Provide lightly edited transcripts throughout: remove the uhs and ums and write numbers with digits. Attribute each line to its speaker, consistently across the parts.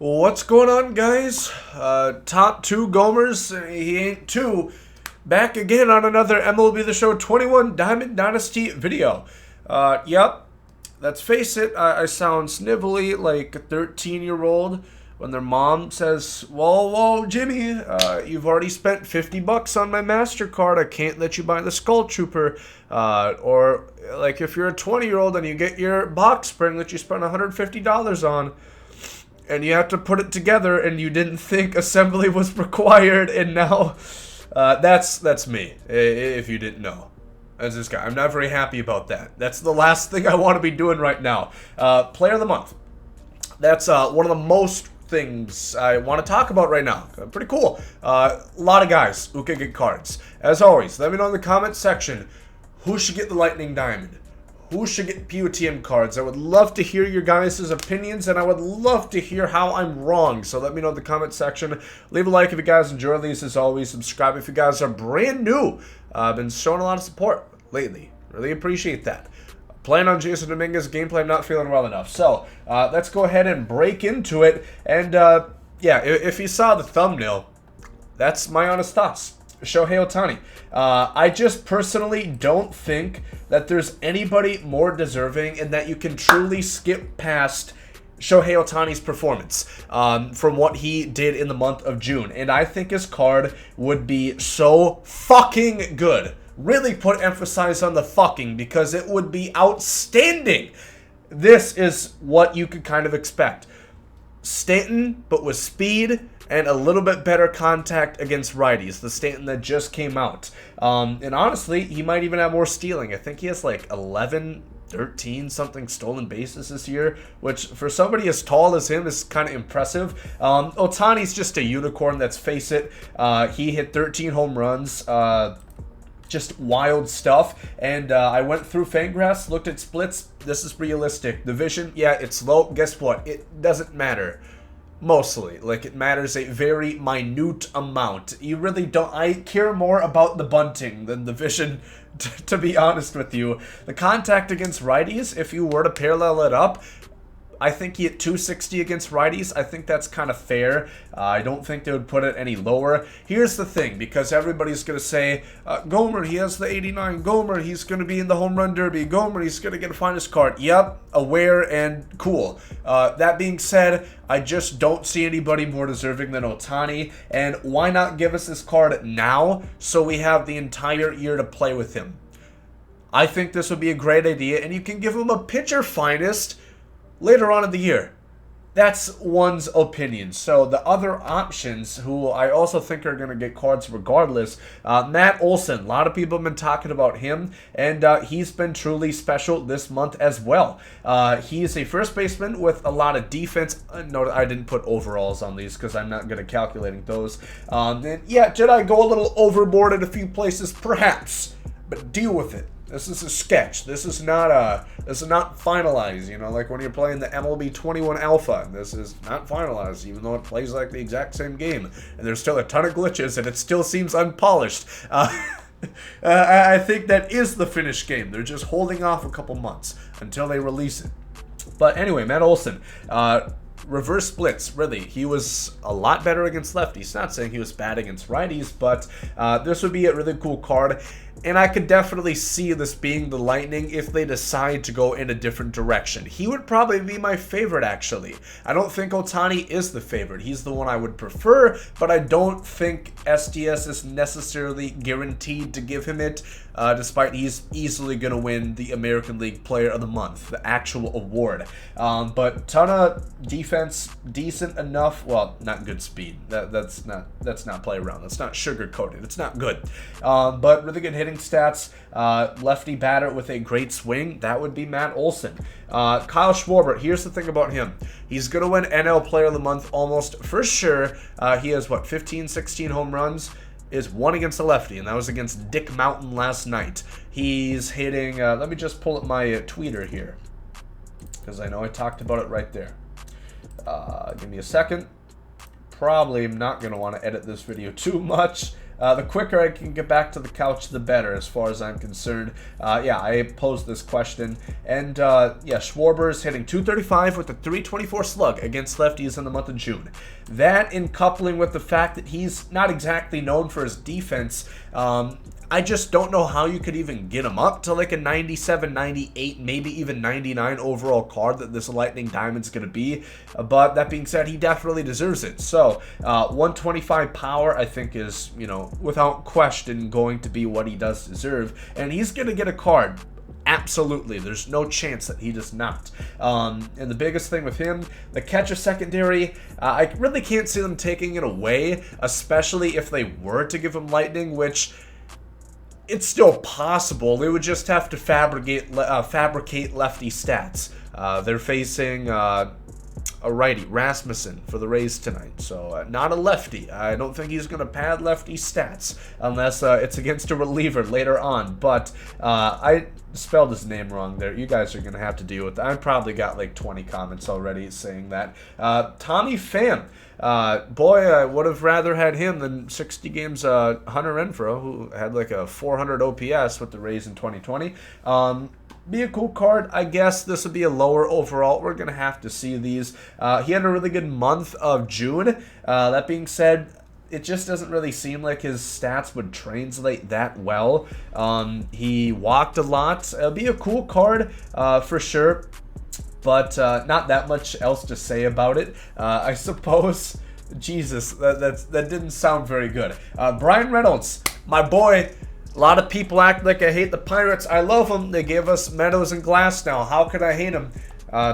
Speaker 1: What's going on, guys? Top two Gomers, he ain't two, back again on another MLB The Show 21 Diamond Dynasty video. Yep, let's face it, I sound snivelly like a 13-year-old when their mom says, whoa, Jimmy, you've already spent 50 bucks on my MasterCard, I can't let you buy the Skull Trooper. Or, like, if you're a 20-year-old and you get your box spring that you spent $150 on, and you have to put it together, and you didn't think assembly was required, and now that's me, if you didn't know. That's this guy. I'm not very happy about that. That's the last thing I want to be doing right now. Player of the month. That's one of the most things I want to talk about right now. Pretty cool. A lot of guys who can get cards. As always, let me know in the comments section who should get the Lightning Diamond. Who should get POTM cards? I would love to hear your guys' opinions, and I would love to hear how I'm wrong. So let me know in the comment section. Leave a like if you guys enjoy these. As always, subscribe if you guys are brand new. I've been showing a lot of support lately. Really appreciate that. Playing on Jason Dominguez gameplay, I'm not feeling well enough. So let's go ahead and break into it. And yeah, if you saw the thumbnail, that's my honest thoughts. Shohei Ohtani. I just personally don't think that there's anybody more deserving and that you can truly skip past Shohei Ohtani's performance from what he did in the month of June. And I think his card would be so fucking good. Really put emphasis on the fucking, because it would be outstanding. This is what you could kind of expect. Stanton, but with speed and a little bit better contact against righties. The Stanton that just came out. And honestly, he might even have more stealing. I think he has like 11, 13 something stolen bases this year, which for somebody as tall as him is kind of impressive. Ohtani's just a unicorn, let's face it. He hit 13 home runs. Just wild stuff. And I went through Fangraphs, looked at splits. This is realistic. The vision, yeah, it's low. Guess what? It doesn't matter. Mostly. Like, it matters a very minute amount. You really don't... I care more about the bunting than the vision, to be honest with you. The contact against righties, if you were to parallel it up, I think he hit 260 against righties. I think that's kind of fair. I don't think they would put it any lower. Here's the thing, because everybody's going to say, Gomer, he has the 89. Gomer, he's going to be in the home run derby. Gomer, he's going to get a finest card. Yep, aware and cool. That being said, I just don't see anybody more deserving than Ohtani. And why not give us this card now so we have the entire year to play with him? I think this would be a great idea, and you can give him a pitcher finest later on in the year. That's one's opinion. So the other options, who I also think are going to get cards regardless, Matt Olson. A lot of people have been talking about him, and he's been truly special this month as well. He's a first baseman with a lot of defense. No, I didn't put overalls on these because I'm not good at calculating those. And yeah, did I go a little overboard in a few places? Perhaps, but deal with it. This is a sketch. This is not finalized, you know, like when you're playing the MLB 21 Alpha. This is not finalized, even though it plays like the exact same game. And there's still a ton of glitches, and it still seems unpolished. I think that is the finished game. They're just holding off a couple months until they release it. But anyway, Matt Olson, reverse splits, really. He was a lot better against lefties. Not saying he was bad against righties, but this would be a really cool card. And I could definitely see this being the Lightning if they decide to go in a different direction. He would probably be my favorite, actually. I don't think Ohtani is the favorite. He's the one I would prefer, but I don't think SDS is necessarily guaranteed to give him it, despite he's easily going to win the American League Player of the Month, the actual award. But ton of defense, decent enough. Well, not good speed. That's not play around. That's not sugar-coated. It's not good. But really good hitting stats, lefty batter with a great swing. That would be Matt Olson. Kyle Schwarber, here's the thing about him. He's going to win NL Player of the Month almost for sure. He has, what, 15, 16 home runs? Is one against a lefty, and that was against Dick Mountain last night. He's hitting, let me just pull up my tweeter here, because I know I talked about it right there. Give me a second. Probably am not going to want to edit this video too much. The quicker I can get back to the couch, the better, as far as I'm concerned. Yeah, I posed this question. And, yeah, Schwarber is hitting .235 with a .324 slug against lefties in the month of June. That, in coupling with the fact that he's not exactly known for his defense, I just don't know how you could even get him up to like a 97, 98, maybe even 99 overall card that this Lightning Diamond's going to be. But that being said, he definitely deserves it. So 125 power, I think, is, you know, without question going to be what he does deserve. And he's going to get a card. Absolutely. There's no chance that he does not. And the biggest thing with him, the catcher secondary, I really can't see them taking it away, especially if they were to give him Lightning, which... it's still possible. They would just have to fabricate lefty stats. They're facing a righty, Rasmussen, for the Rays tonight. So not a lefty. I don't think he's going to pad lefty stats unless it's against a reliever later on. But I spelled his name wrong there. You guys are going to have to deal with that. I probably got like 20 comments already saying that. Tommy Pham. Boy, I would have rather had him than 60 games Hunter Renfro, who had like a 400 OPS with the Rays in 2020. Be a cool card. I guess this would be a lower overall. We're going to have to see these. He had a really good month of June. That being said, it just doesn't really seem like his stats would translate that well. He walked a lot. It'll be a cool card for sure. But not that much else to say about it. I suppose, Jesus, that didn't sound very good. Brian Reynolds, my boy. A lot of people act like I hate the Pirates. I love them. They gave us Meadows and Glass now. How could I hate them?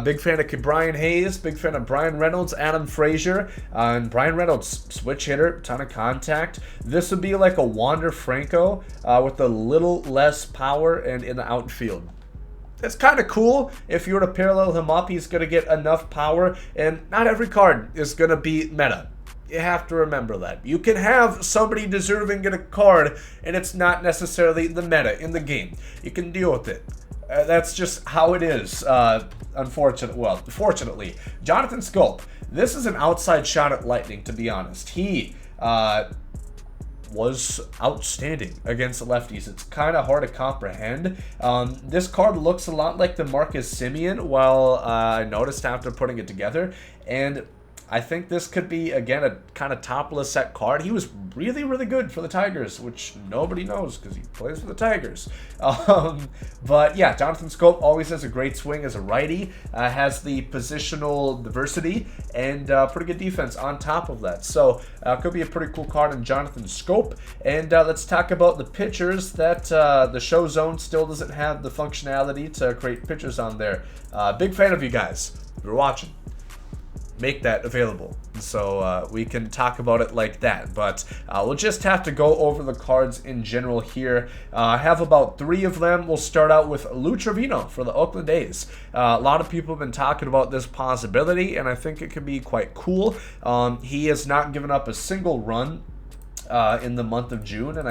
Speaker 1: Big fan of Brian Hayes. Big fan of Brian Reynolds, Adam Frazier. And Brian Reynolds, switch hitter, ton of contact. This would be like a Wander Franco with a little less power and in the outfield. It's kind of cool. If you were to parallel him up, he's going to get enough power. And not every card is going to be meta. You have to remember that. You can have somebody deserving get a card, and it's not necessarily the meta in the game. You can deal with it. That's just how it is. Fortunately. Jonathan Scope. This is an outside shot at Lightning, to be honest. He was outstanding against the lefties. It's kind of hard to comprehend. This card looks a lot like the Marcus Semien, while I noticed after putting it together. And I think this could be, again, a kind of top-list set card. He was really, really good for the Tigers, which nobody knows because he plays for the Tigers. But, yeah, Jonathan Scope always has a great swing as a righty, has the positional diversity, and pretty good defense on top of that. So, could be a pretty cool card in Jonathan Scope. And let's talk about the pitchers that the show zone still doesn't have the functionality to create pitchers on there. Big fan of you guys. If you're watching, make that available so we can talk about it like that. But we'll just have to go over the cards in general here. I have about 3 of them. We'll start out with Lou Trevino for the Oakland A's. A lot of people have been talking about this possibility, and I think it could be quite cool. He has not given up a single run in the month of June, and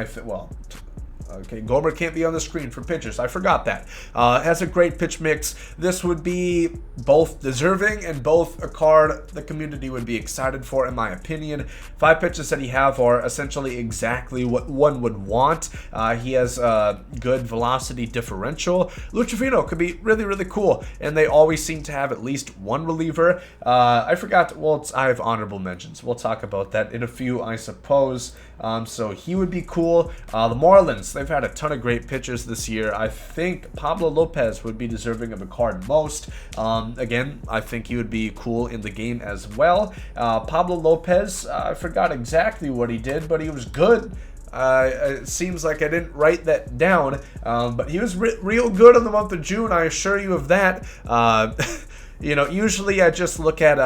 Speaker 1: okay, Gomer can't be on the screen for pitchers. I forgot that. Has a great pitch mix. This would be both deserving and both a card the community would be excited for, in my opinion. 5 pitches that he have are essentially exactly what one would want. He has a good velocity differential. Lou Trevino could be really, really cool, and they always seem to have at least one reliever. I forgot. Well, I have honorable mentions. We'll talk about that in a few, I suppose. So he would be cool. The Marlins, they've had a ton of great pitchers this year. I think Pablo Lopez would be deserving of a card most. Again, I think he would be cool in the game as well. Pablo Lopez, I forgot exactly what he did, but he was good. It seems like I didn't write that down, but he was real good in the month of June, I assure you of that. Usually I just look at,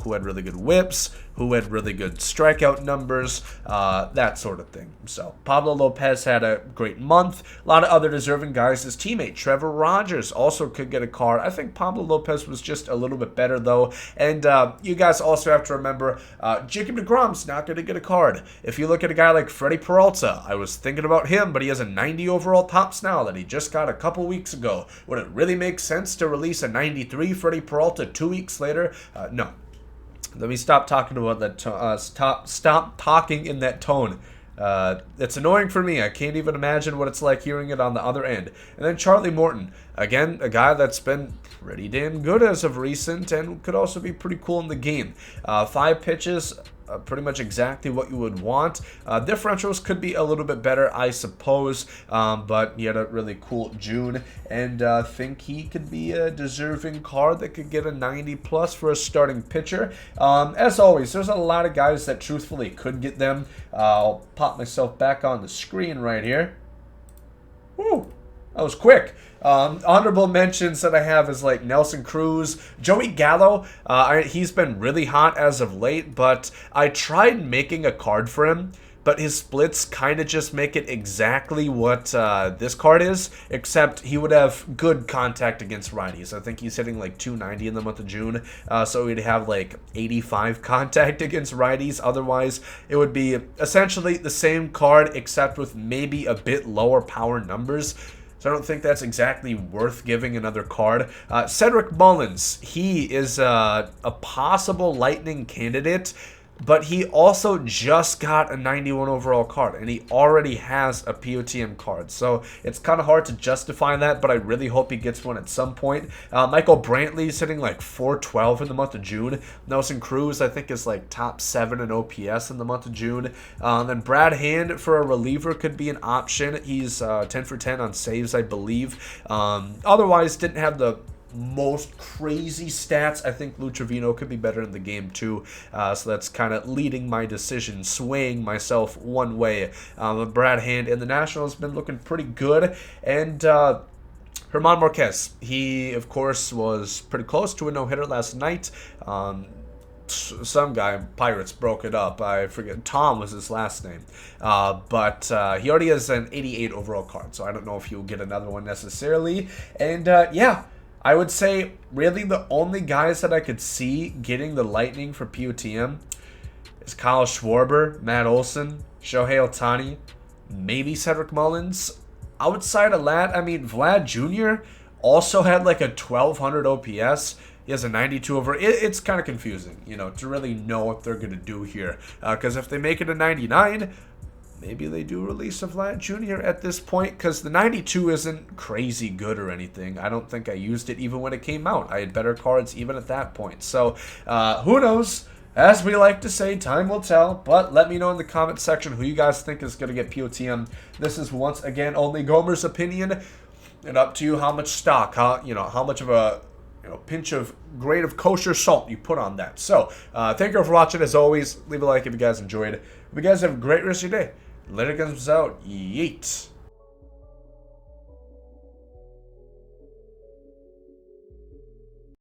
Speaker 1: who had really good whips, who had really good strikeout numbers, that sort of thing. So Pablo Lopez had a great month. A lot of other deserving guys. His teammate Trevor Rogers also could get a card. I think Pablo Lopez was just a little bit better though. And you guys also have to remember, Jacob deGrom's not going to get a card. If you look at a guy like Freddie Peralta, I was thinking about him, but he has a 90 overall tops now that he just got a couple weeks ago. Would it really make sense to release a 93 Freddie Peralta 2 weeks later? No. Let me stop talking about that. Stop talking in that tone. It's annoying for me. I can't even imagine what it's like hearing it on the other end. And then Charlie Morton, again, a guy that's been pretty damn good as of recent and could also be pretty cool in the game. 5 pitches, pretty much exactly what you would want. Differentials could be a little bit better, I suppose, but he had a really cool June, and think he could be a deserving card that could get a 90 plus for a starting pitcher. As always, there's a lot of guys that truthfully could get them. I'll pop myself back on the screen right here. Woo! That was quick. Honorable mentions that I have is like Nelson Cruz, Joey Gallo. He's been really hot as of late, but I tried making a card for him, but his splits kind of just make it exactly what this card is, except he would have good contact against righties. I think he's hitting like 290 in the month of June, so he'd have like 85 contact against righties. Otherwise, it would be essentially the same card, except with maybe a bit lower power numbers. So I don't think that's exactly worth giving another card. Cedric Mullins, he is a possible Lightning candidate, but he also just got a 91 overall card, and he already has a POTM card. So it's kind of hard to justify that, but I really hope he gets one at some point. Michael Brantley's hitting like 412 in the month of June. Nelson Cruz, I think, is like top 7 in OPS in the month of June. Then Brad Hand for a reliever could be an option. He's 10 for 10 on saves, I believe. Otherwise, didn't have the most crazy stats. I think Trevino could be better in the game too, so that's kind of leading my decision, swaying myself one way. Brad Hand in the National has been looking pretty good, and Herman Marquez, he of course was pretty close to a no-hitter last night. Some guy, Pirates, broke it up. I forget. Tom was his last name. But he already has an 88 overall card, so I don't know if he'll get another one necessarily. And yeah, I would say really the only guys that I could see getting the Lightning for POTM is Kyle Schwarber, Matt Olson, Shohei Ohtani, maybe Cedric Mullins. Outside of that, I mean, Vlad Jr. also had like a 1200 OPS. He has a 92 over. It's kind of confusing, you know, to really know what they're going to do here. Because if they make it a 99, maybe they do release a Vlad Jr. at this point, because the 92 isn't crazy good or anything. I don't think I used it even when it came out. I had better cards even at that point. So, who knows? As we like to say, time will tell. But let me know in the comment section who you guys think is going to get POTM. This is, once again, only Gomer's opinion. And up to you how much stock, how much of a pinch of grade of kosher salt you put on that. So, thank you for watching. As always, leave a like if you guys enjoyed. Hope you guys have a great rest of your day. Later, guys, out. Yeet.